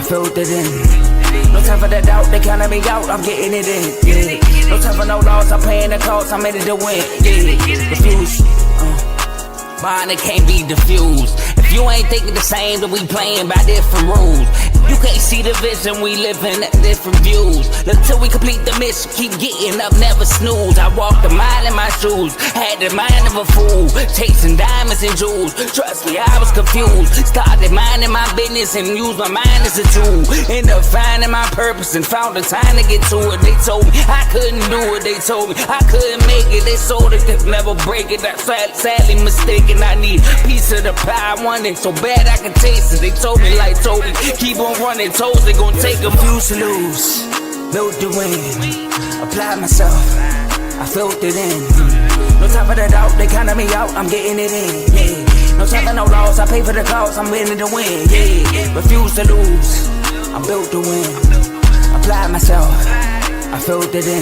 filled it in. No time for the doubt, they counted me out, I'm getting it in. Yeah. No time for no loss, I'm paying the cost, I'm in it to win. Yeah. Refuse. Mine, it can't be diffused. If you ain't thinking the same, then we playing by different rules. You can't see the vision, we living at different views. Until we complete the mission, keep getting up, never snooze. I walked a mile in my shoes, had the mind of a fool, chasing diamonds and jewels. Trust me, I was confused. Started minding my business and used my mind as a tool. Ended up finding my purpose and found the time to get to it. They told me I couldn't do it, they told me I couldn't make it. They sold it, could never break it. That's sadly mistaken. I need a piece of the pie, I want it so bad I can taste it. They told me like Toby, keep on running, toes they gon' take a fuse to lose. Built to win, apply myself, I filled it in. No time for the doubt, they counted me out, I'm getting it in. Yeah. No time for no loss, I pay for the cost, I'm winning to win. Yeah. Refuse to lose, I'm built to win. Apply myself, I filled it in.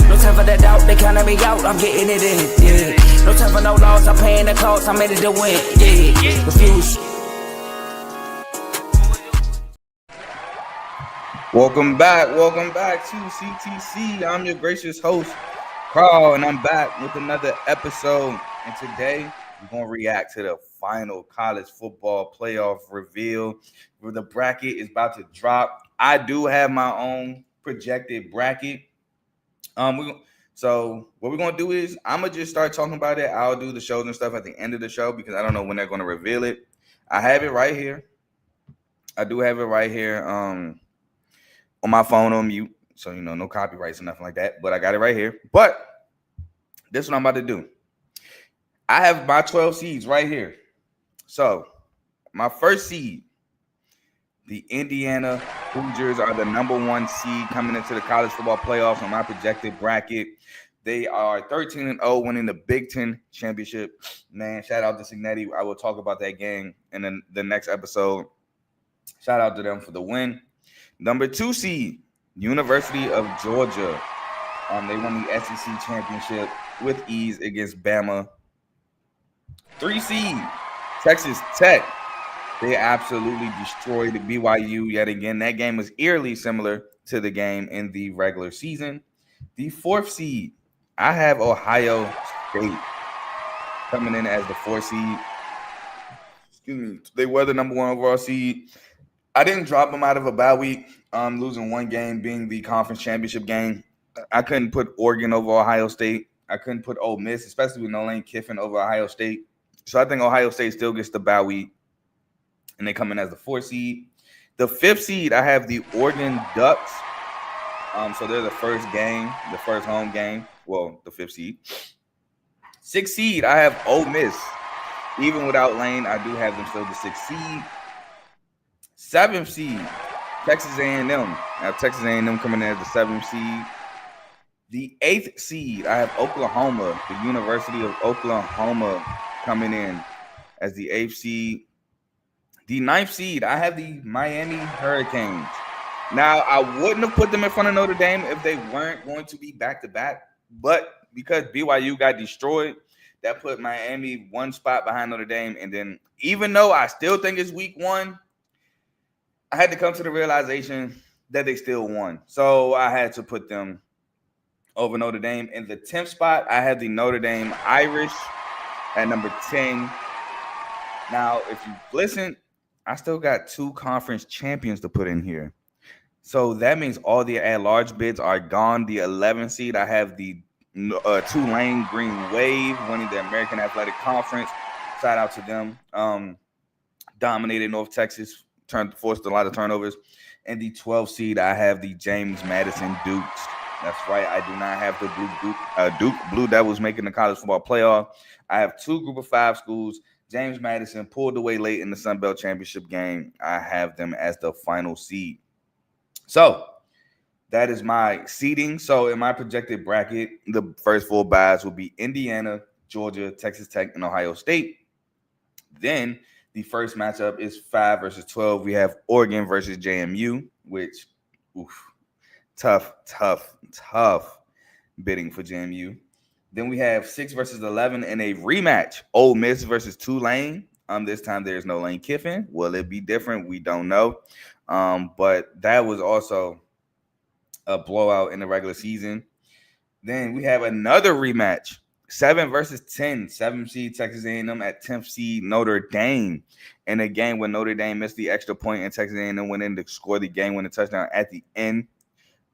No time for the doubt, they counted me out, I'm getting it in. Yeah. No time for no loss, I'm paying the cost, I'm in it to win. Yeah. Refuse. Welcome back to CTC. I'm your gracious host, Carl, and I'm back with another episode. And today, we're going to react to the final college football playoff reveal, where the bracket is about to drop. I do have my own projected bracket. So what we're going to do is, I'm going to just start talking about it. I'll do the shows and stuff at the end of the show because I don't know when they're going to reveal it. I have it right here. I do have it right here. On my phone on mute, so no copyrights or nothing like that, but I got it right here. But this is what I'm about to do. I have my 12 seeds right here. So my first seed, the Indiana Hoosiers, are the number 1 seed coming into the college football playoffs on my projected bracket. They are 13-0, winning the Big Ten championship. Man, shout out to Signetti. I will talk about that game in the next episode. Shout out to them for the win. Number 2 seed, University of Georgia. They won the SEC championship with ease against Bama. 3 seed, Texas Tech. They absolutely destroyed BYU yet again. That game was eerily similar to the game in the regular season. The 4th seed, I have Ohio State coming in as the 4th seed. Excuse me. They were the number 1 overall seed. I didn't drop them out of a bye week, losing one game being the conference championship game. I couldn't put Oregon over Ohio State. I couldn't put Ole Miss, especially with Lane Kiffin, over Ohio State. So I think Ohio State still gets the bye week, and they come in as the 4th seed. The 5th seed, I have the Oregon Ducks. So they're the first home game. Well, the 5th seed. 6th seed, I have Ole Miss. Even without Lane, I do have them still the 6th seed. 7th seed, Texas A&M. I have Texas A&M coming in as the 7th seed. The 8th seed, I have Oklahoma, the University of Oklahoma, coming in as the 8th seed. The 9th seed, I have the Miami Hurricanes. Now, I wouldn't have put them in front of Notre Dame if they weren't going to be back-to-back, but because BYU got destroyed, that put Miami 1 spot behind Notre Dame. And then, even though I still think it's week 1, I had to come to the realization that they still won. So I had to put them over Notre Dame. In the 10th spot, I had the Notre Dame Irish at number 10. Now, if you listen, I still got 2 conference champions to put in here. So that means all the at-large bids are gone. The 11th seed, I have the Tulane Green Wave winning the American Athletic Conference. Shout out to them. Dominated North Texas. Forced a lot of turnovers. And the 12th seed, I have the James Madison Dukes. That's right. I do not have the Duke Blue Devils making the college football playoff. I have 2 Group of 5 schools. James Madison pulled away late in the Sun Belt Championship game. I have them as the final seed. So that is my seeding. So in my projected bracket, the first 4 byes will be Indiana, Georgia, Texas Tech, and Ohio State. Then the first matchup is 5 versus 12. We have Oregon versus JMU, which, tough bidding for JMU. Then we have 6 versus 11 in a rematch, Ole Miss versus Tulane. This time there's no Lane Kiffin. Will it be different? We don't know. But that was also a blowout in the regular season. Then we have another rematch. 7 versus 10. 7 seed Texas A&M at 10th seed Notre Dame. In a game where Notre Dame missed the extra point and Texas A&M went in to score the game-winning touchdown at the end.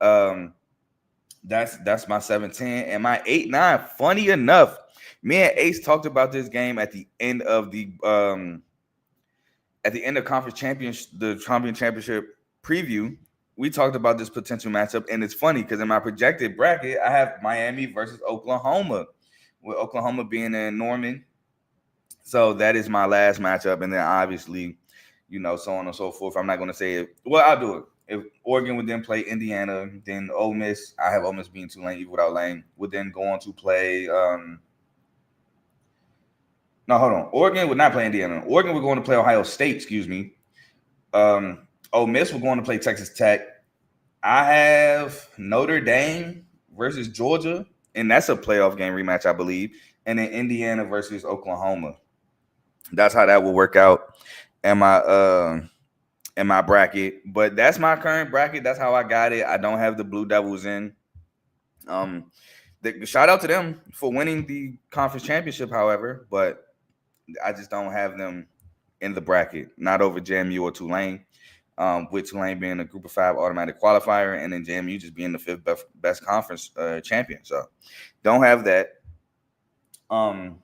That's my 7-10. And my 8-9, funny enough, me and Ace talked about this game at the end of the conference championship preview. We talked about this potential matchup, and it's funny because in my projected bracket, I have Miami versus Oklahoma, with Oklahoma being in Norman. So that is my last matchup, and then obviously, so on and so forth. I'm not going to say it. Well, I'll do it. If Oregon would then play Indiana, then Ole Miss, I have Ole Miss being Tulane, even without Lane, would then go on to play no, hold on. Oregon would not play Indiana. Oregon would go on to play Ohio State, excuse me. Ole Miss will go on to play Texas Tech. I have Notre Dame versus Georgia, and that's a playoff game rematch, I believe. And then Indiana versus Oklahoma. That's how that will work out in my bracket. But that's my current bracket. That's how I got it. I don't have the Blue Devils in. Shout out to them for winning the conference championship, however, but I just don't have them in the bracket, not over JMU or Tulane, with Tulane being a group of 5 automatic qualifier and then JMU just being the 5th best conference champion. So don't have that. I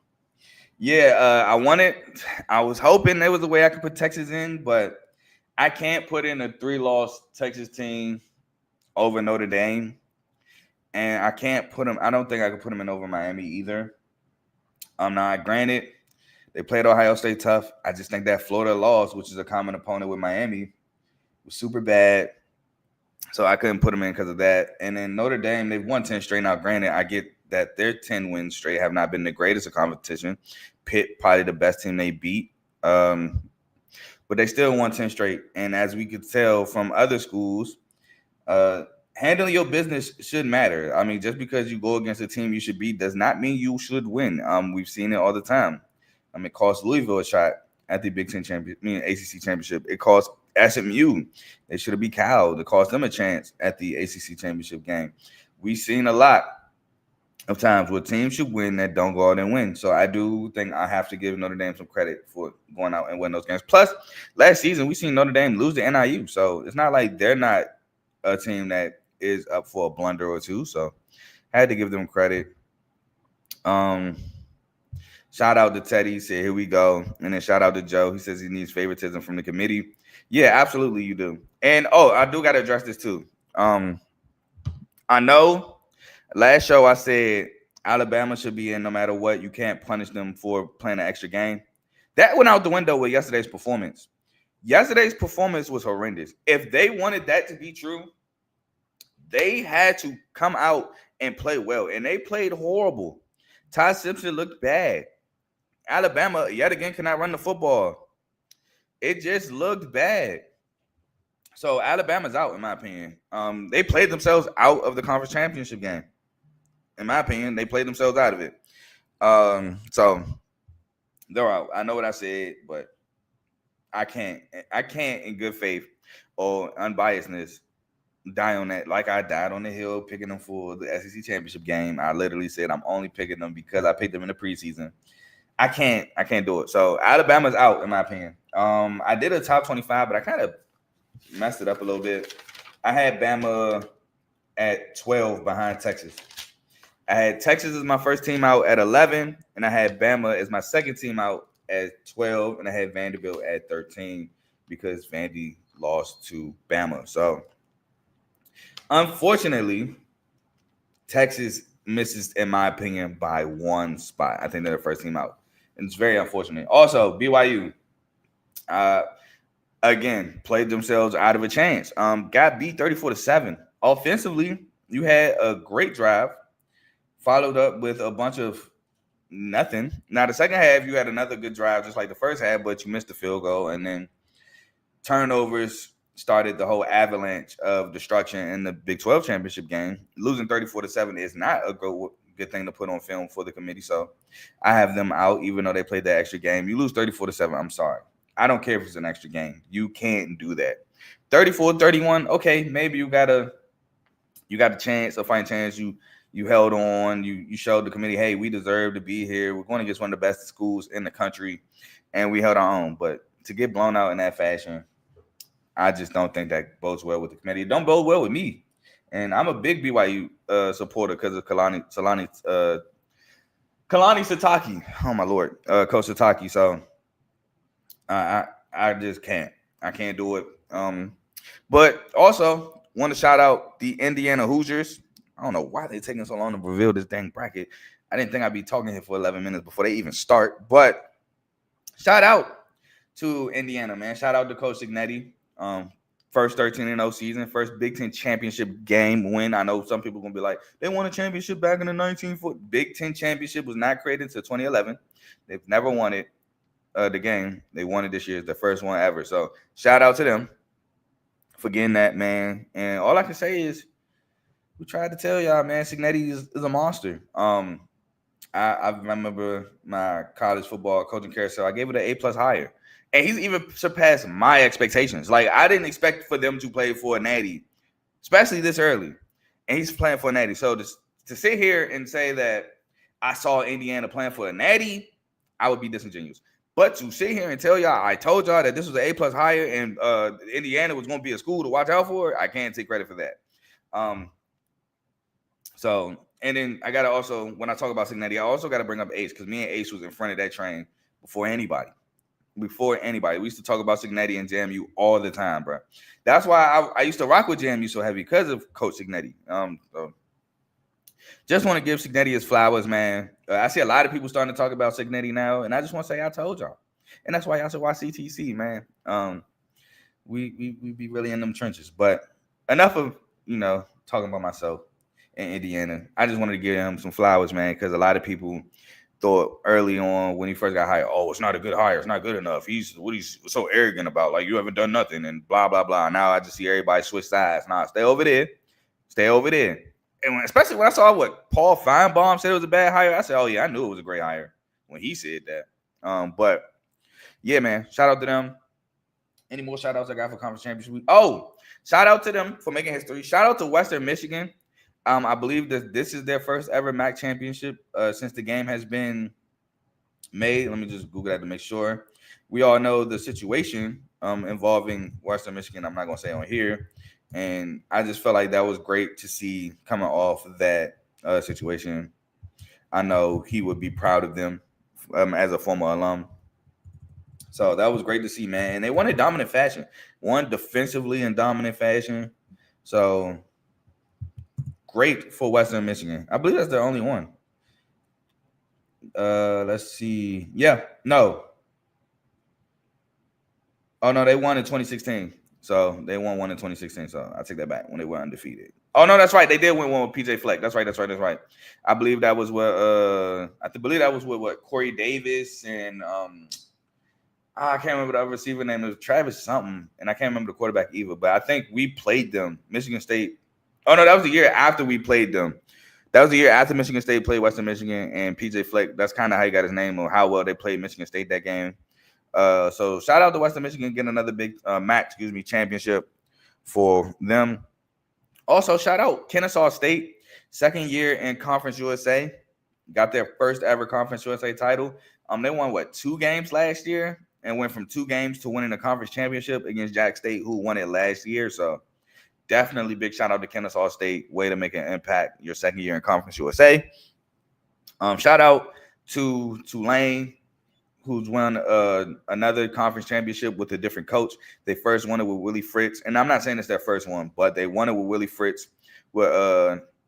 was hoping there was a way I could put Texas in, but I can't put in a 3-loss Texas team over Notre Dame. And I can't put them, I don't think I could put them in over Miami either. Now, granted, they played Ohio State tough. I just think that Florida loss, which is a common opponent with Miami, was super bad. So I couldn't put them in because of that. And then Notre Dame, they've won 10 straight. Now, granted, I get that their 10 wins straight have not been the greatest of competition. Pitt, probably the best team they beat. But they still won 10 straight. And as we could tell from other schools, handling your business should matter. I mean, just because you go against a team you should beat does not mean you should win. We've seen it all the time. It cost Louisville a shot at the Big Ten ACC championship. It cost SMU. They should have beat Cal. It cost them a chance at the ACC championship game. We've seen a lot of times where teams should win that don't go out and win. So I do think I have to give Notre Dame some credit for going out and winning those games. Plus, last season, we seen Notre Dame lose to NIU. So it's not like they're not a team that is up for a blunder or two. So I had to give them credit. Shout out to Teddy. He said, here we go. And then shout out to Joe. He says he needs favoritism from the committee. Yeah, absolutely you do. And, I do got to address this too. I know last show I said Alabama should be in no matter what. You can't punish them for playing an extra game. That went out the window with yesterday's performance. Yesterday's performance was horrendous. If they wanted that to be true, they had to come out and play well. And they played horrible. Ty Simpson looked bad. Alabama, yet again, cannot run the football. It just looked bad. So Alabama's out, in my opinion. They played themselves out of the conference championship game. In my opinion, they played themselves out of it. So they're out. I know what I said, but I can't in good faith or unbiasedness die on that. Like I died on the hill picking them for the SEC championship game. I literally said I'm only picking them because I picked them in the preseason. I can't do it. So Alabama's out, in my opinion. I did a top 25, but I kind of messed it up a little bit. I had Bama at 12 behind Texas. I had Texas as my first team out at 11, and I had Bama as my second team out at 12, and I had Vanderbilt at 13 because Vandy lost to Bama. So unfortunately, Texas misses, in my opinion, by 1 spot. I think they're the first team out. And it's very unfortunate. Also, BYU, again, played themselves out of a chance. Got beat 34-7. Offensively, you had a great drive, followed up with a bunch of nothing. Now, the second half, you had another good drive, just like the first half, but you missed the field goal. And then turnovers started the whole avalanche of destruction in the Big 12 championship game. Losing 34-7 is not a good thing to put on film for the committee. So I have them out, even though they played that extra game. You lose 34-7. I'm sorry. I don't care if it's an extra game. You can't do that. 34-31. Okay, maybe you got a chance, a fighting chance. You held on. You showed the committee, hey, we deserve to be here. We're going against one of the best schools in the country, and we held our own. But to get blown out in that fashion, I just don't think that bodes well with the committee. It don't bode well with me. And I'm a big BYU supporter because of Kalani Sitake. Oh, my Lord. Coach Sitake. So I just can't. I can't do it. But also want to shout out the Indiana Hoosiers. I don't know why they're taking so long to reveal this dang bracket. I didn't think I'd be talking here for 11 minutes before they even start. But shout out to Indiana, man. Shout out to Coach Signetti. First 13-0 season, first Big Ten championship game win. I know some people are going to be like, they won a championship back in the 1940s. Big Ten championship was not created until 2011. They've never won it, the game. They won it this year. It's the first one ever. So shout out to them for getting that, man. And all I can say is we tried to tell y'all, man, Signetti is a monster. I remember my college football coaching carousel. I gave it an A+ higher. And he's even surpassed my expectations. Like, I didn't expect for them to play for a natty, especially this early. And he's playing for a natty. So to sit here and say that I saw Indiana playing for a natty, I would be disingenuous. But to sit here and tell y'all, I told y'all that this was an A+ higher and Indiana was going to be a school to watch out for, I can't take credit for that. So, and then I got to also, when I talk about Signetti, I also got to bring up Ace, because me and Ace was in front of that train before anybody. We used to talk about Signetti and JMU all the time, bro. That's why I used to rock with JMU so heavy, because of Coach Signetti. So just want to give Signetti his flowers, man. I see a lot of people starting to talk about Signetti now, and I just want to say I told y'all. And that's why y'all should watch CTC, man. We be really in them trenches. But enough of, talking about myself in Indiana. I just wanted to give him some flowers, man, because a lot of people thought early on when he first got hired, oh, it's not a good hire, it's not good enough. He's so arrogant about, like, you haven't done nothing and blah, blah, blah. Now I just see everybody switch sides. Nah, stay over there. And especially when I saw what Paul Feinbaum said it was a bad hire, I said, oh, yeah, I knew it was a great hire when he said that. But, yeah, man, shout out to them. Any more shout outs I got for conference championship week? Oh, shout out to them for making history. Shout out to Western Michigan. I believe that this is their first ever MAC championship since the game has been made. Let me just Google that to make sure. We all know the situation involving Western Michigan. I'm not going to say on here. And I just felt like that was great to see coming off of that situation. I know he would be proud of them as a former alum. So that was great to see, man. And they won in dominant fashion. Won defensively in dominant fashion. So great for Western Michigan. I believe that's their only one. Let's see. Yeah, no. Oh, no, they won in 2016. So they won one in 2016. So I take that back when they were undefeated. Oh, no, that's right. They did win one with PJ Fleck. That's right. I believe that was what Corey Davis and I can't remember the other receiver name. It was Travis something, and I can't remember the quarterback either. But I think we played them. Michigan State. Oh, no, that was the year after we played them. That was the year after Michigan State played Western Michigan, and PJ Fleck. That's kind of how he got his name, or how well they played Michigan State that game. So shout out to Western Michigan getting another big MAC, championship for them. Also, shout out Kennesaw State, second year in Conference USA, got their first ever Conference USA title. They won 2 games last year and went from 2 games to winning the conference championship against Jack State, who won it last year. So definitely big shout out to Kennesaw State. Way to make an impact your second year in Conference USA. Shout out to Tulane, who's won another conference championship with a different coach. They first won it with Willie Fritz. And I'm not saying it's their first one, but they won it with Willie Fritz. With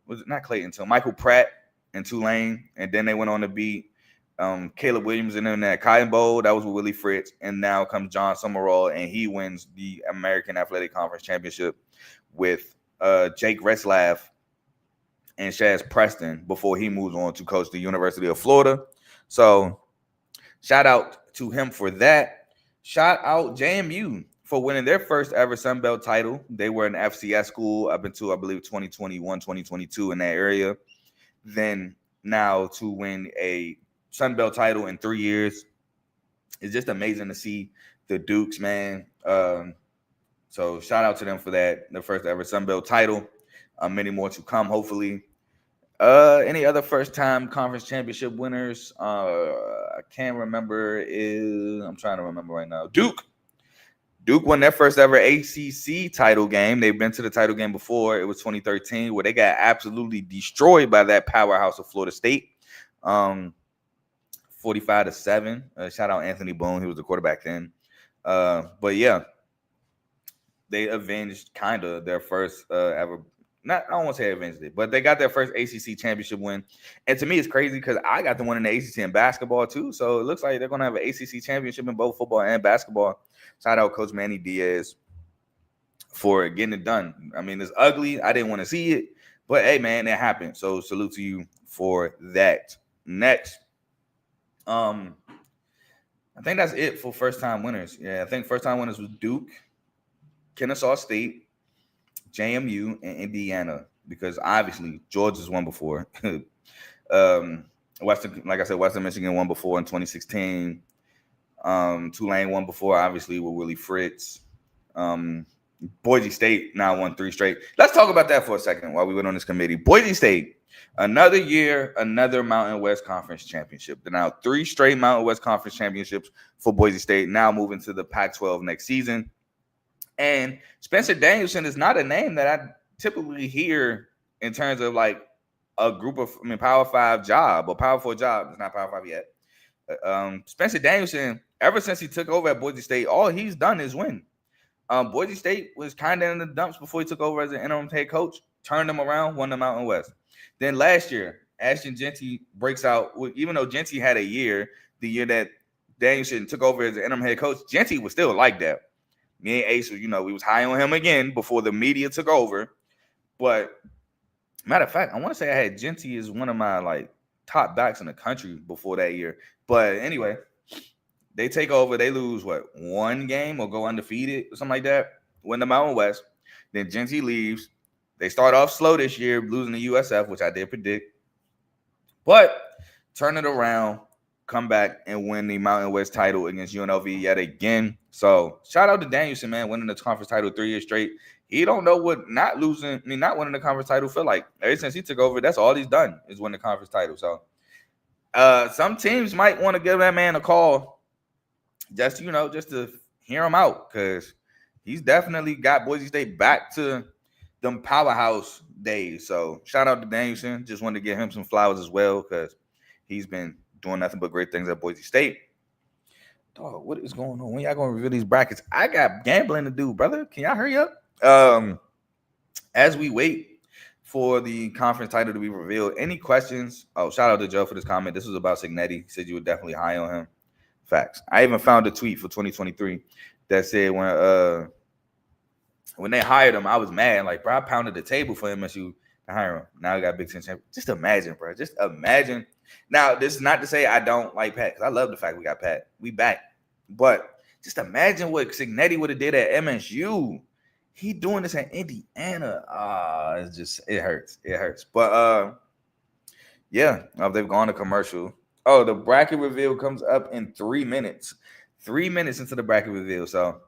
was it not Clayton? So Michael Pratt and Tulane. And then they went on to beat Caleb Williams and then that Cotton Bowl. That was with Willie Fritz. And now comes John Summerall, and he wins the American Athletic Conference Championship with Jake Retzlaff and Shaz Preston before he moves on to coach the University of Florida. So shout out to him for that. Shout out JMU for winning their first ever Sun Belt title. They were an FCS school up until, I believe, 2021, 2022 in that area. Then now to win a Sun Belt title in 3 years. It's just amazing to see the Dukes, man. So shout out to them for that, the first ever Sun Belt title. Many more to come, hopefully. Any other first-time conference championship winners? I can't remember. I'm trying to remember right now. Duke won their first ever ACC title game. They've been to the title game before. It was 2013, where they got absolutely destroyed by that powerhouse of Florida State, 45-7. Shout out Anthony Boone. He was the quarterback then. But yeah, they avenged kind of their first ever. I don't want to say avenged it, but they got their first ACC championship win. And to me, it's crazy because I got the one in the ACC in basketball too. So it looks like they're going to have an ACC championship in both football and basketball. Shout out Coach Manny Diaz for getting it done. I mean, it's ugly. I didn't want to see it, but hey, man, it happened. So salute to you for that. Next, I think that's it for first-time winners. Yeah, I think first-time winners was Duke, Kennesaw State, JMU, and Indiana, because obviously Georgia's won before. Western, like I said, Western Michigan won before in 2016. Tulane won before, obviously, with Willie Fritz. Boise State now won 3 straight. Let's talk about that for a second while we went on this committee. Boise State, another year, another Mountain West Conference championship. They're now 3 straight Mountain West Conference championships for Boise State, now moving to the Pac-12 next season. And Spencer Danielson is not a name that I typically hear in terms of like a group of, Power 5 job or Power 4 job. It's not Power 5 yet. Spencer Danielson, ever since he took over at Boise State, all he's done is win. Boise State was kind of in the dumps before he took over as an interim head coach, turned them around, won the Mountain West. Then last year, Ashton Jeanty breaks out. Even though Jeanty had a year, the year that Danielson took over as an interim head coach, Jeanty was still like that. Me and Ace, we was high on him again before the media took over. But matter of fact, I want to say I had Jeanty as one of my like top backs in the country before that year. But anyway, they take over. They lose one game or go undefeated or something like that. Win the Mountain West. Then Jeanty leaves. They start off slow this year, losing the USF, which I did predict. But turn it around, come back and win the Mountain West title against UNLV yet again. So shout out to Danielson, man, winning the conference title 3 years straight. He don't know what not winning the conference title feel like. Ever since he took over, that's all he's done is win the conference title. So some teams might want to give that man a call just to hear him out, because he's definitely got Boise State back to them powerhouse days. So shout out to Danielson. Just wanted to give him some flowers as well, because he's been doing nothing but great things at Boise State. Dog, what is going on? When y'all gonna reveal these brackets? I got gambling to do, brother. Can y'all hurry up? As we wait for the conference title to be revealed, any questions? Oh, shout out to Joe for this comment. This was about Cignetti. He said you were definitely high on him. Facts. I even found a tweet for 2023 that said when they hired him, I was mad. Like, bro, I pounded the table for MSU to hire him. Now I got Big Ten champion. Just imagine, bro. Just imagine. Now, this is not to say I don't like Pat, because I love the fact we got Pat. We back. But just imagine what Cignetti would have did at MSU. He doing this at Indiana. It hurts. It hurts. But yeah, they've gone to commercial. Oh, the bracket reveal comes up in 3 minutes. 3 minutes into the bracket reveal. So,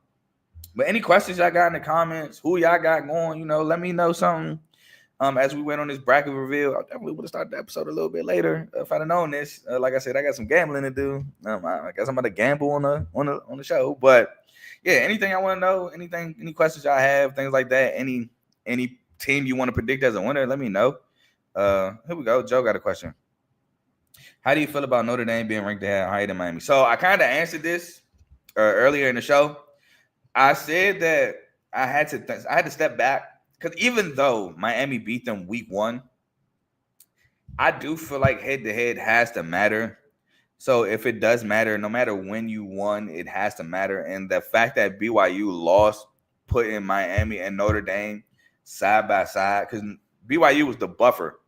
but any questions y'all got in the comments? Who y'all got going? Let me know something. As we went on this bracket reveal, I definitely would have started the episode a little bit later if I'd have known this. Like I said, I got some gambling to do. I guess I'm about to gamble on the show. But yeah, anything I want to know, any questions y'all have, things like that, any team you want to predict as a winner, let me know. Here we go. Joe got a question. How do you feel about Notre Dame being ranked higher than Miami? So I kind of answered this earlier in the show. I said that I had to step back. Because even though Miami beat them week 1, I do feel like head-to-head has to matter. So if it does matter, no matter when you won, it has to matter. And the fact that BYU lost, putting Miami and Notre Dame side by side, because BYU was the buffer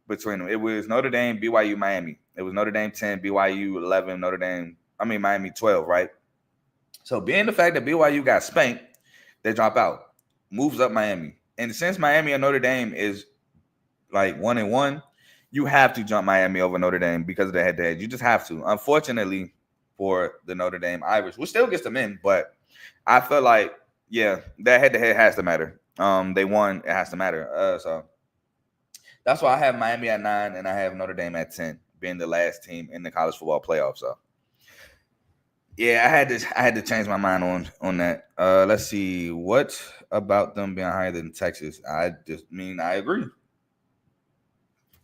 between them. It was Notre Dame, BYU, Miami. It was Notre Dame 10, BYU 11, Miami 12, right? So being the fact that BYU got spanked, they drop out, moves up Miami. And since Miami and Notre Dame is like 1-1, you have to jump Miami over Notre Dame because of the head-to-head. You just have to. Unfortunately for the Notre Dame Irish, which still gets them in, but I feel like, yeah, that head-to-head has to matter. They won. It has to matter. So that's why I have Miami at 9 and I have Notre Dame at 10, being the last team in the college football playoff. So yeah, I had to change my mind on that. Let's see. What about them being higher than Texas? I agree.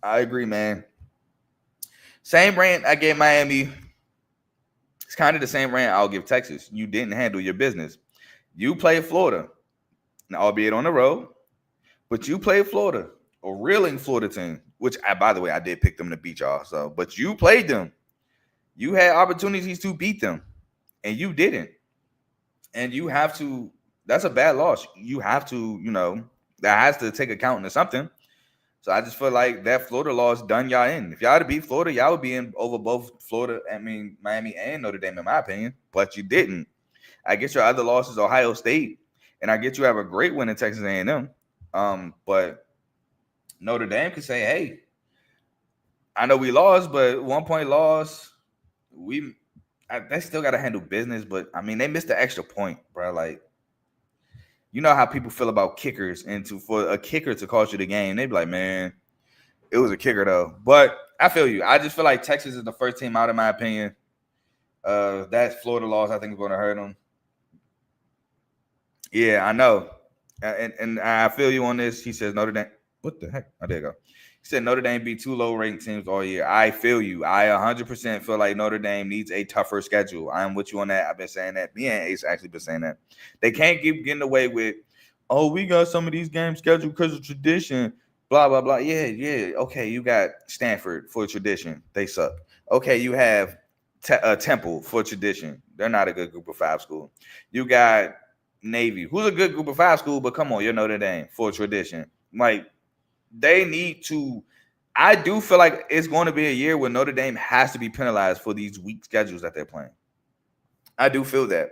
I agree, man. Same rant I gave Miami. It's kind of the same rant I'll give Texas. You didn't handle your business. You played Florida, albeit on the road, but you played Florida, a reeling Florida team, which, by the way, I did pick them to beat y'all. So, but you played them. You had opportunities to beat them, and you didn't. And you have to. That's a bad loss. You have to, that has to take account into something. So I just feel like that Florida loss done y'all in. If y'all had to beat Florida, y'all would be in over both Miami and Notre Dame, in my opinion. But you didn't. I guess your other loss is Ohio State, and I get you have a great win in Texas A&M. But Notre Dame could say, hey, I know we lost, but 1 point loss, they still got to handle business. But, I mean, they missed the extra point, bro. Like, you know how people feel about kickers, and for a kicker to cost you the game, they'd be like, man, it was a kicker, though. But I feel you. I just feel like Texas is the first team out, in my opinion. That Florida loss, I think, is going to hurt them. Yeah, I know. And I feel you on this. He says Notre Dame. What the heck? Oh, there you go. He said Notre Dame beat 2 low-ranked teams all year. I feel you. I 100% feel like Notre Dame needs a tougher schedule. I'm with you on that. I've been saying that. Me and Ace actually been saying that. They can't keep getting away with, oh, we got some of these games scheduled because of tradition, blah, blah, blah. Yeah. Okay, you got Stanford for tradition. They suck. Okay, you have Temple for tradition. They're not a good group of 5 school. You got Navy, who's a good group of 5 school, but come on, you're Notre Dame for tradition. Like, they need to. I do feel like it's going to be a year where Notre Dame has to be penalized for these weak schedules that they're playing. I do feel that.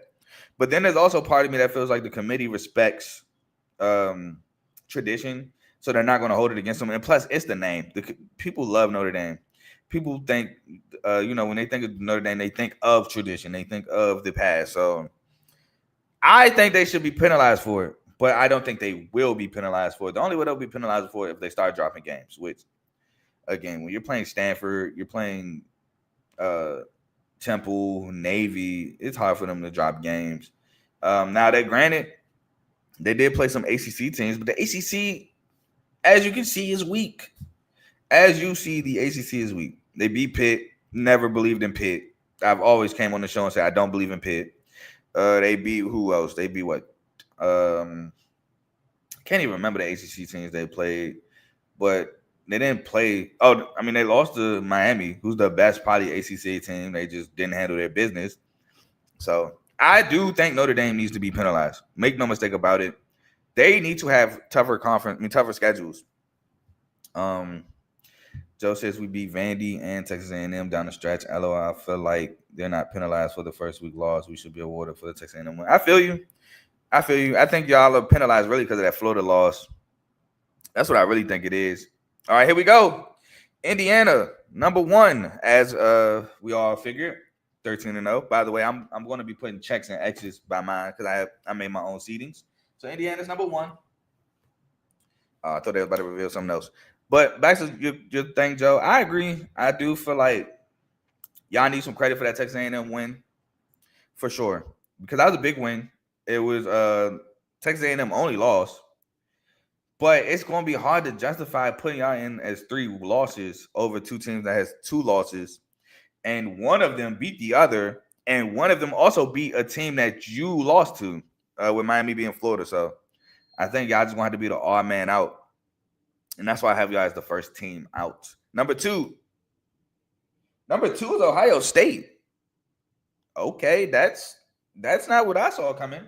But then there's also part of me that feels like the committee respects tradition, so they're not going to hold it against them. And plus, it's the name. People love Notre Dame. People think, when they think of Notre Dame, they think of tradition. They think of the past. So I think they should be penalized for it. But I don't think they will be penalized for it. The only way they'll be penalized for it if they start dropping games, which, again, when you're playing Stanford, you're playing Temple, Navy, it's hard for them to drop games. Now, granted, they did play some ACC teams, but the ACC, as you can see, is weak. As you see, the ACC is weak. They beat Pitt. Never believed in Pitt. I've always came on the show and said I don't believe in Pitt. They beat who else? They beat what? Can't even remember the ACC teams they played, but they didn't play. Oh, I mean, they lost to Miami, who's the best probably ACC team. They just didn't handle their business. So I do think Notre Dame needs to be penalized. Make no mistake about it. They need to have tougher schedules. Joe says we beat Vandy and Texas A&M down the stretch. LOL, I feel like they're not penalized for the first week loss. We should be awarded for the Texas A&M win. I feel you. I think y'all are penalized really because of that Florida loss. That's what I really think it is. All right, here we go. Indiana, number 1, as we all figured, 13-0. By the way, I'm going to be putting checks and X's by mine because I made my own seedings. So Indiana's number 1. I thought they were about to reveal something else. But back to your thing, Joe. I agree. I do feel like y'all need some credit for that Texas A&M win, for sure, because that was a big win. It was Texas A&M only loss, but it's going to be hard to justify putting y'all in as 3 losses over 2 teams that has 2 losses, and one of them beat the other, and one of them also beat a team that you lost to, with Miami being Florida. So I think y'all just going to have to be the odd man out, and that's why I have y'all as the first team out. Number 2 is Ohio State. Okay, that's not what I saw coming.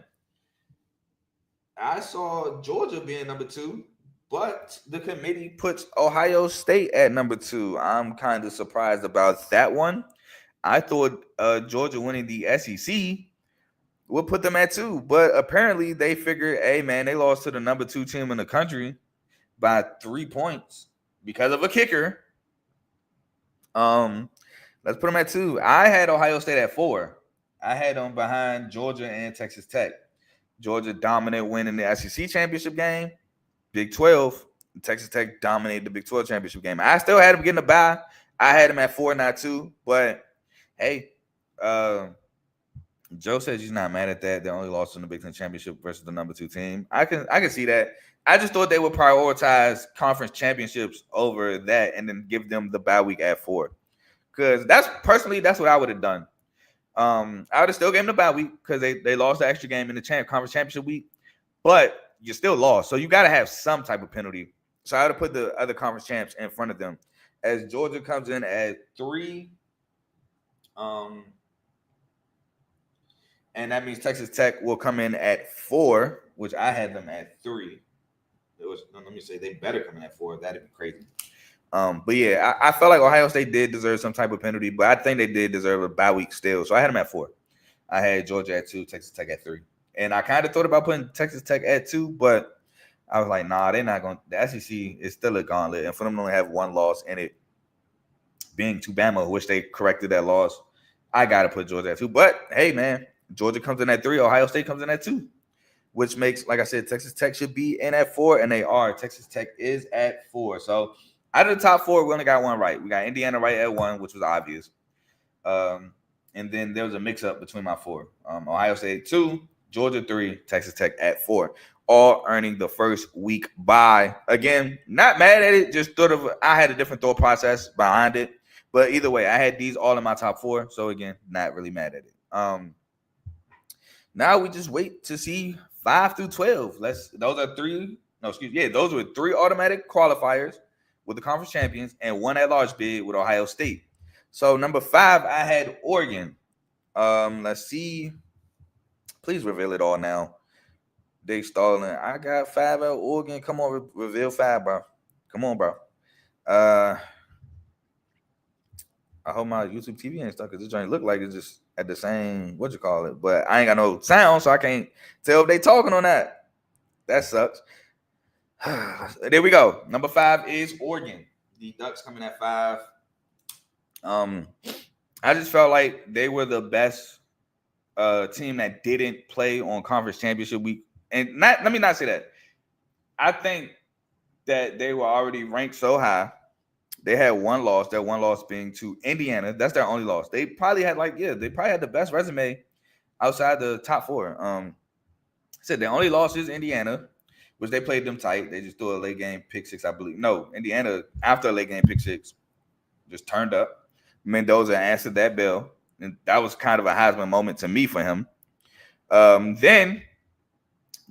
I saw Georgia being number 2, but the committee puts Ohio State at number 2. I'm kind of surprised about that one. I thought Georgia winning the SEC would put them at 2, but apparently they figured, hey, man, they lost to the number 2 team in the country by 3 points because of a kicker. Let's put them at 2. I had Ohio State at 4. I had them behind Georgia and Texas Tech. Georgia dominant win in the SEC championship game. Big 12. Texas Tech dominated the Big 12 championship game. I still had them getting a bye. I had them at 4, not 2. But hey, Joe says he's not mad at that. They only lost in the Big Ten championship versus the number 2 team. I can see that. I just thought they would prioritize conference championships over that and then give them the bye week at 4. Because that's what I would have done. I would have still gave them the bye week because they lost the extra game in the conference championship week, but you still lost. So you got to have some type of penalty. So I would have put the other conference champs in front of them. As Georgia comes in at 3, and that means Texas Tech will come in at 4, which I had them at 3. Let me say they better come in at 4. That'd be crazy. But yeah, I felt like Ohio State did deserve some type of penalty, but I think they did deserve a bye week still. So I had them at 4. I had Georgia at 2, Texas Tech at 3. And I kind of thought about putting Texas Tech at 2, but I was like, nah, they're not going to. The SEC is still a gauntlet. And for them to only have 1 loss in it, being to Bama, which they corrected that loss, I got to put Georgia at 2. But hey, man, Georgia comes in at 3, Ohio State comes in at 2, which makes, like I said, Texas Tech should be in at 4, and they are. Texas Tech is at 4. So out of the top 4, we only got 1 right. We got Indiana right at 1, which was obvious. And then there was a mix-up between my 4. Ohio State 2, Georgia 3, Texas Tech at 4. All earning the first week bye. Again, not mad at it. Just thought of I had a different thought process behind it. But either way, I had these all in my top 4. So again, not really mad at it. Now we just wait to see 5 through 12. Those were 3 automatic qualifiers with the conference champions and 1 at-large bid with Ohio State. So number 5, I had Oregon. Let's see. Please reveal it all now. They stalling. I got 5 at Oregon. Come on, reveal 5, bro. Come on, bro. I hope my YouTube TV ain't stuck because this joint look like it's just at the same, but I ain't got no sound, so I can't tell if they talking on that. That sucks. There we go. Number 5 is Oregon. The Ducks coming at 5. I just felt like they were the best team that didn't play on conference championship week. And let me not say that. I think that they were already ranked so high. They had 1 loss. That 1 loss being to Indiana. That's their only loss. They probably had the best resume outside the top 4. I said the only loss is Indiana, which they played them tight. They just threw a late game pick 6, I believe. No, Indiana after a late game pick 6 just turned up. Mendoza answered that bell, and that was kind of a Heisman moment to me for him. Then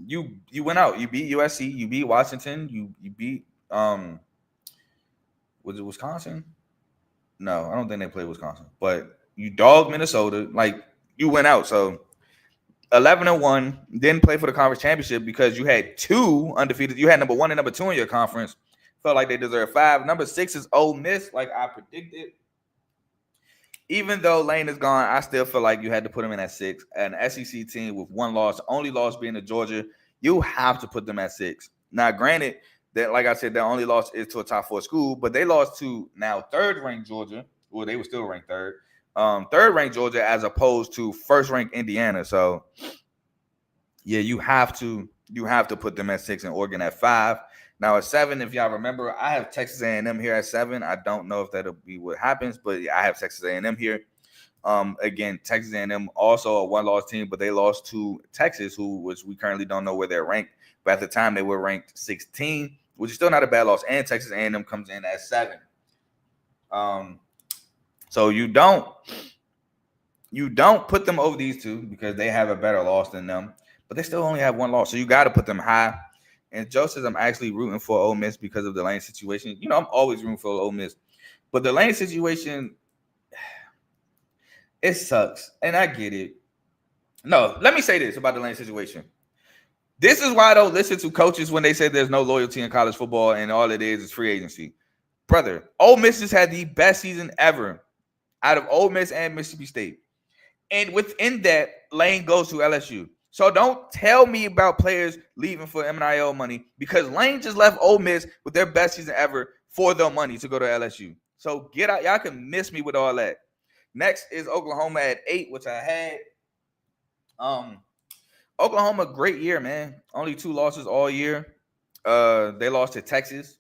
you went out. You beat USC. You beat Washington. You beat was it Wisconsin? No, I don't think they played Wisconsin. But you dogged Minnesota. Like, you went out. So 11-1, didn't play for the conference championship because you had 2 undefeated. You had number 1 and number 2 in your conference. Felt like they deserved 5. Number 6 is Ole Miss, like I predicted. Even though Lane is gone, I still feel like you had to put them in at 6. An SEC team with 1 loss, only loss being to Georgia, you have to put them at 6. Now, granted, that, like I said, their only loss is to a top 4 school, but they lost to now 3rd-ranked Georgia. Well, they were still ranked 3rd. 3rd-ranked Georgia as opposed to 1st-ranked Indiana. So, yeah, you have to put them at 6 and Oregon at 5. Now at 7, if y'all remember, I have Texas A&M here at 7. I don't know if that'll be what happens, but I have Texas A&M here. Again, Texas A&M also a 1-loss team, but they lost to Texas, which we currently don't know where they're ranked. But at the time, they were ranked 16, which is still not a bad loss. And Texas A&M comes in at 7. So you don't put them over these 2 because they have a better loss than them, but they still only have 1 loss. So you got to put them high. And Joe says I'm actually rooting for Ole Miss because of the Lane situation. You know, I'm always rooting for Ole Miss. But the Lane situation, it sucks. And I get it. No, let me say this about the Lane situation. This is why I don't listen to coaches when they say there's no loyalty in college football and all it is free agency. Brother, Ole Miss just had the best season ever out of Ole Miss and Mississippi State. And within that, Lane goes to LSU. So don't tell me about players leaving for NIL money because Lane just left Ole Miss with their best season ever for the money to go to LSU. So get out. Y'all can miss me with all that. Next is Oklahoma at 8, which I had. Oklahoma, great year, man. Only 2 losses all year. They lost to Texas,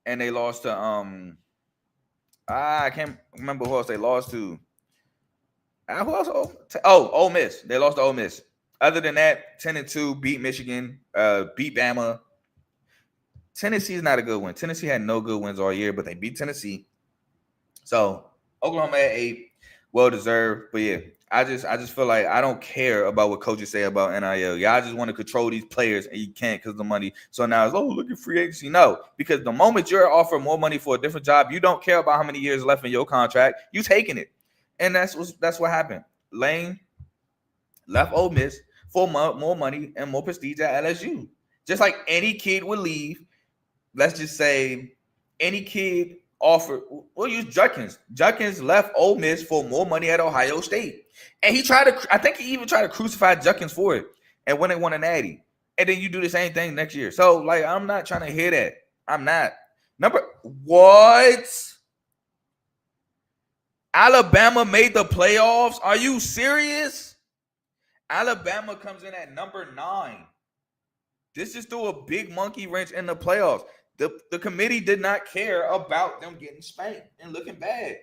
and they lost to I can't remember who else they lost to. Who else? Ole Miss. They lost to Ole Miss. Other than that, 10-2, beat Michigan, beat Bama. Tennessee is not a good one. Tennessee had no good wins all year, but they beat Tennessee. So Oklahoma at 8, well deserved. But yeah, I just feel like I don't care about what coaches say about NIL. Y'all just want to control these players, and you can't because of the money. So now it's look at free agency. No, because the moment you're offering more money for a different job, you don't care about how many years left in your contract. You taking it, and that's what happened. Lane left Ole Miss for more money and more prestige at LSU. Just like any kid would leave. Let's just say any kid offered. We'll use Judkins. Judkins left Ole Miss for more money at Ohio State. And he tried to, I think he even tried to crucify Judkins for it. And when they won a natty. And then you do the same thing next year. So, like, I'm not trying to hear that. I'm not. What? Alabama made the playoffs? Are you serious? Alabama comes in at number 9. This just threw a big monkey wrench in the playoffs. The committee did not care about them getting spanked and looking bad.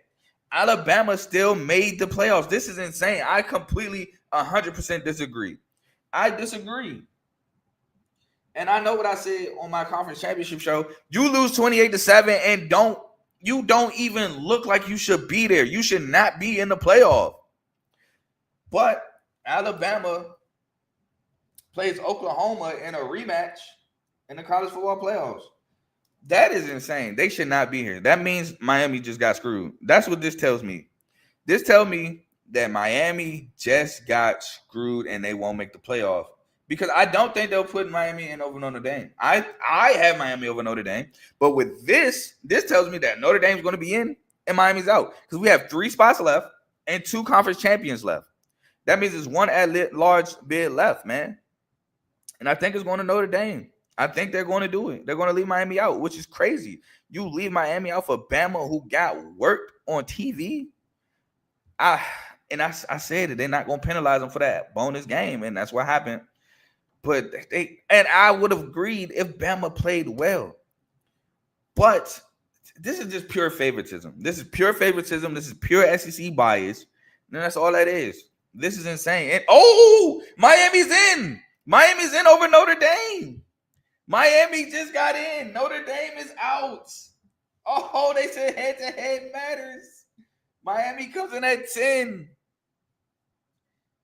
Alabama still made the playoffs. This is insane. I completely 100% disagree. I disagree. And I know what I said on my conference championship show. You lose 28-7 and you don't even look like you should be there. You should not be in the playoff. But Alabama plays Oklahoma in a rematch in the college football playoffs. That is insane. They should not be here. That means Miami just got screwed. That's what this tells me. This tells me that Miami just got screwed and they won't make the playoff. Because I don't think they'll put Miami in over Notre Dame. I have Miami over Notre Dame. But with this tells me that Notre Dame's going to be in and Miami's out. Because we have 3 spots left and 2 conference champions left. That means there's 1 at-large bid left, man. And I think it's going to Notre Dame. I think they're going to do it. They're going to leave Miami out, which is crazy. You leave Miami out for Bama, who got worked on TV. I said that they're not going to penalize them for that bonus game, and that's what happened. But I would have agreed if Bama played well. But this is just pure favoritism. This is pure favoritism. This is pure SEC bias. And that's all that is. This is insane. And Miami's in. Miami's in over Notre Dame. Miami just got in. Notre Dame is out. Oh, they said head-to-head matters. Miami comes in at 10.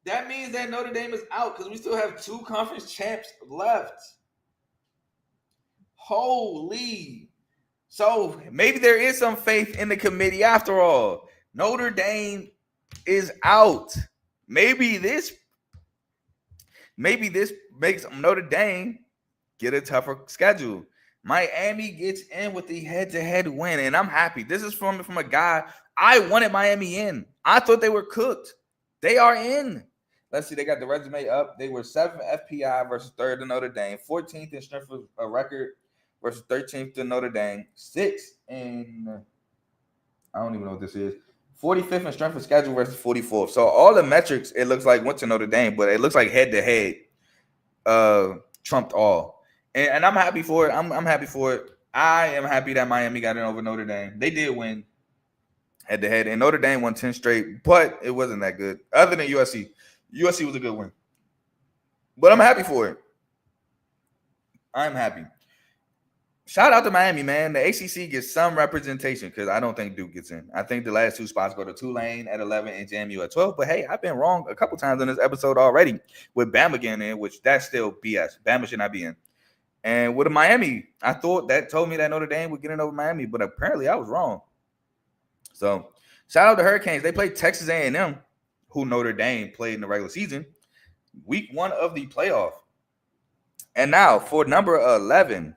That means that Notre Dame is out because we still have 2 conference champs left. Holy. So maybe there is some faith in the committee after all. Notre Dame is out. Maybe this makes Notre Dame get a tougher schedule. Miami gets in with the head-to-head win, and I'm happy. This is from a guy. I wanted Miami in. I thought they were cooked. They are in. Let's see. They got the resume up. They were 7th FPI versus 3rd to Notre Dame. 14th in strength of a record versus 13th to Notre Dame. 6th in, I don't even know what this is. 45th in strength of schedule versus 44th. So all the metrics, it looks like, went to Notre Dame, but it looks like head-to-head trumped all. And I'm happy for it. I'm happy for it. I am happy that Miami got in over Notre Dame. They did win head-to-head, and Notre Dame won 10 straight, but it wasn't that good. Other than USC. USC was a good win. But I'm happy for it. I'm happy. Shout out to Miami, man. The ACC gets some representation because I don't think Duke gets in. I think the last 2 spots go to Tulane at 11 and JMU at 12. But, hey, I've been wrong a couple times in this episode already with Bama getting in, which that's still BS. Bama should not be in. And with Miami, I thought that told me that Notre Dame would get in over Miami, but apparently I was wrong. So, shout out to Hurricanes. They played Texas A&M, who Notre Dame played in the regular season, week 1 of the playoff. And now for number 11,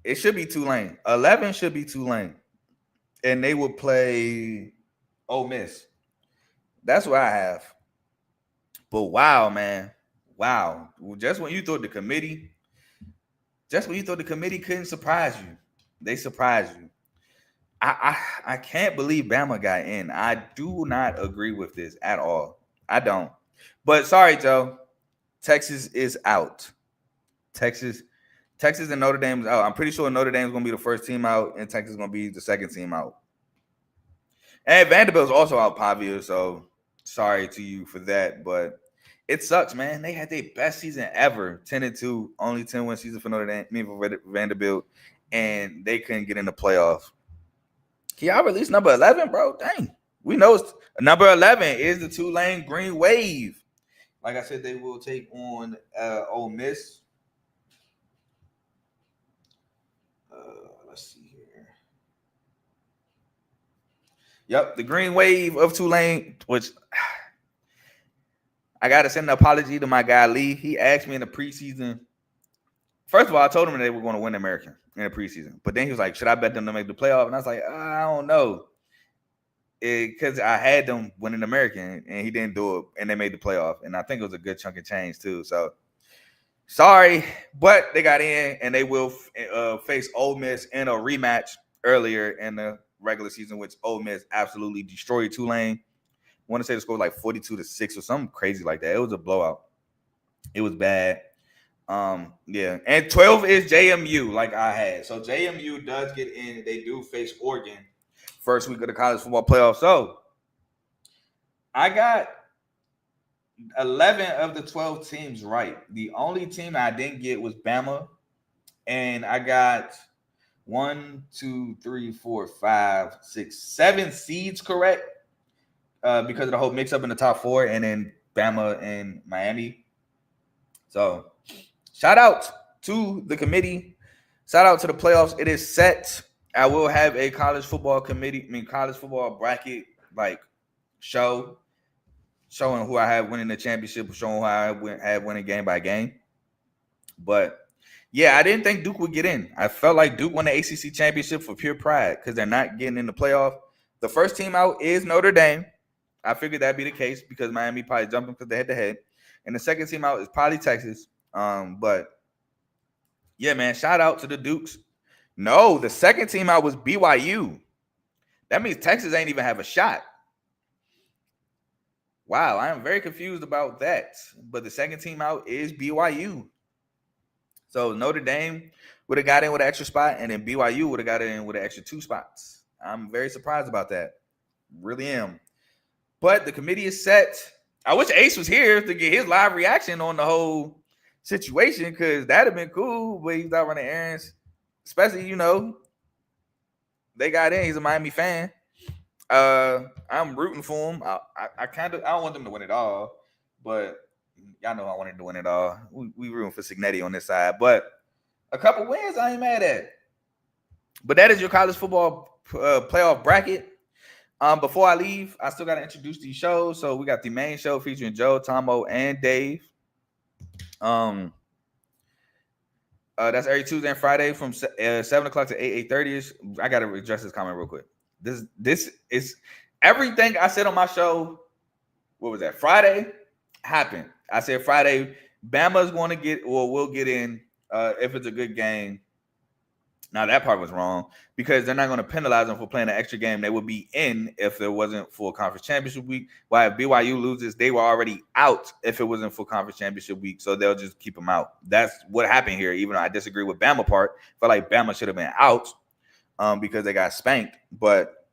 it should be Tulane. 11 should be Tulane. And they will play Ole Miss. That's what I have. But wow, man. Wow. Just when you thought the committee couldn't surprise you, they surprised you. I can't believe Bama got in. I do not agree with this at all. I don't. But sorry, Joe. Texas is out. Texas and Notre Dame is out. I'm pretty sure Notre Dame is going to be the first team out, and Texas is going to be the second team out. And Vanderbilt's also out, Pavia. So sorry to you for that, but it sucks, man. They had their best season ever, 10-2, only 10-win season for Notre Dame, for Vanderbilt, and they couldn't get in the playoff. Can y'all release number 11, bro? Dang. We know number 11 is the Tulane Green Wave. Like I said, they will take on Ole Miss. Let's see here. Yep, the Green Wave of Tulane, which I got to send an apology to my guy Lee. He asked me in the preseason. First of all, I told him they were going to win the American in the preseason. But then he was like, should I bet them to make the playoff? And I was like, I don't know. Because I had them winning the American, and he didn't do it, and they made the playoff. And I think it was a good chunk of change, too. So, sorry, but they got in, and they will face Ole Miss in a rematch earlier in the regular season, which Ole Miss absolutely destroyed Tulane. I want to say the score was like 42-6 or something crazy like that. It was a blowout. It was bad. Yeah, and 12 is JMU, like I had. So JMU does get in. They do face Oregon first week of the college football playoff. So I got 11 of the 12 teams right. The only team I didn't get was Bama, and I got 1, 2, 3, 4, 5, 6, 7 seeds correct because of the whole mix-up in the top 4, and then Bama and Miami. So shout out to the committee. Shout out to the playoffs. It is set. I will have a college football bracket like show showing who I have winning the championship, showing who I have winning game by game. But yeah, I didn't think Duke would get in. I felt like Duke won the ACC championship for pure pride because they're not getting in the playoff. The first team out is Notre Dame. I figured that'd be the case because Miami probably jumping because they head-to-head. And the second team out is probably Texas. But yeah, man, shout out to the Dukes. No, the second team out was BYU. That means Texas ain't even have a shot. Wow, I am very confused about that. But the second team out is BYU. So Notre Dame would have got in with an extra spot, and then BYU would have got in with an extra 2 spots. I'm very surprised about that. Really am. But the committee is set. I wish Ace was here to get his live reaction on the whole situation because that'd have been cool, but he's out running errands. Especially, they got in. He's a Miami fan. I'm rooting for him. I don't want them to win it all, but y'all know I wanted to win it all. We rooting for Signetti on this side, but a couple wins I ain't mad at. But that is your college football playoff bracket. Before I leave, I still got to introduce these shows. So we got the main show featuring Joe, Tomo, and Dave. That's every Tuesday and Friday from 7 o'clock to 8:30ish. I got to address this comment real quick. This is everything I said on my show. What was that? Friday happened. I said Friday, Bama's going to get, or will get in if it's a good game. Now, that part was wrong because they're not going to penalize them for playing an extra game. They would be in if it wasn't for conference championship week. While if BYU loses, they were already out if it wasn't for conference championship week. So they'll just keep them out. That's what happened here, even though I disagree with Bama part. I feel like Bama should have been out because they got spanked. But,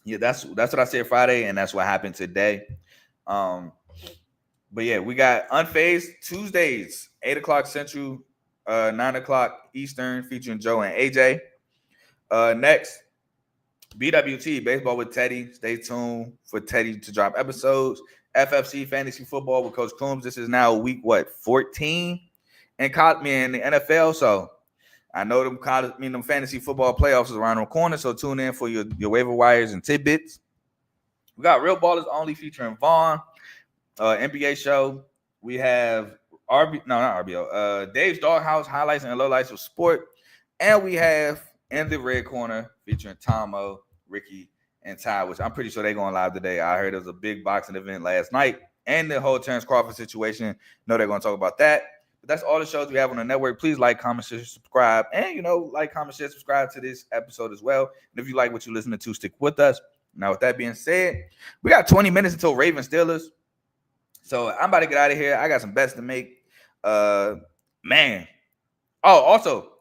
yeah, that's what I said Friday, and that's what happened today. But, yeah, we got Unfazed Tuesdays, 8 o'clock Central, 9 o'clock Eastern, featuring Joe and AJ. Next, BWT, Baseball with Teddy. Stay tuned for Teddy to drop episodes. FFC, Fantasy Football with Coach Coombs. This is now week, 14? And caught me in the NFL. So I know them fantasy football playoffs is around the corner. So tune in for your waiver wires and tidbits. We got Real Ballers Only featuring Vaughn. NBA show. We have Dave's Doghouse, highlights and lowlights of sport. And we have In the Red Corner featuring Tomo, Ricky, and Ty, which I'm pretty sure they're going live today. I heard there was a big boxing event last night and the whole Terrence Crawford situation. Know they're going to talk about that. But that's all the shows we have on the network. Please like, comment, share, subscribe. And, like, comment, share, subscribe to this episode as well. And if you like what you're listening to, stick with us. Now, with that being said, we got 20 minutes until Ravens Steelers. So I'm about to get out of here. I got some bets to make. Man. Oh, also,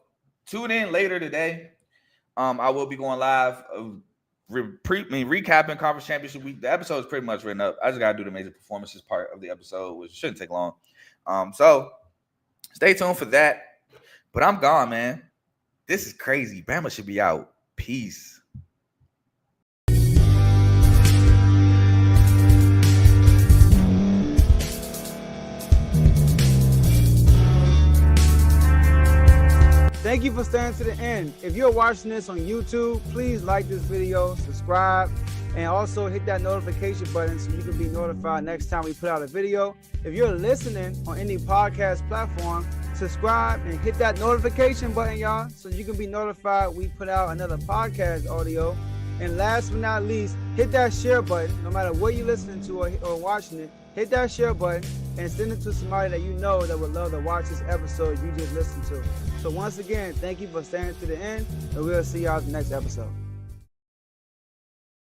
tune in later today. I will be going live, recapping Conference Championship Week. The episode is pretty much written up. I just got to do the major performances part of the episode, which shouldn't take long. So stay tuned for that. But I'm gone, man. This is crazy. Bama should be out. Peace. Thank you for staying to the end. If you're watching this on YouTube, please like this video, subscribe, and also hit that notification button so you can be notified next time we put out a video. If you're listening on any podcast platform, subscribe and hit that notification button, y'all, so you can be notified we put out another podcast audio. And last but not least, hit that share button. No matter what you're listening to or watching it, hit that share button and send it to somebody that you know that would love to watch this episode you just listened to. So once again, thank you for staying to the end, and we'll see y'all in the next episode.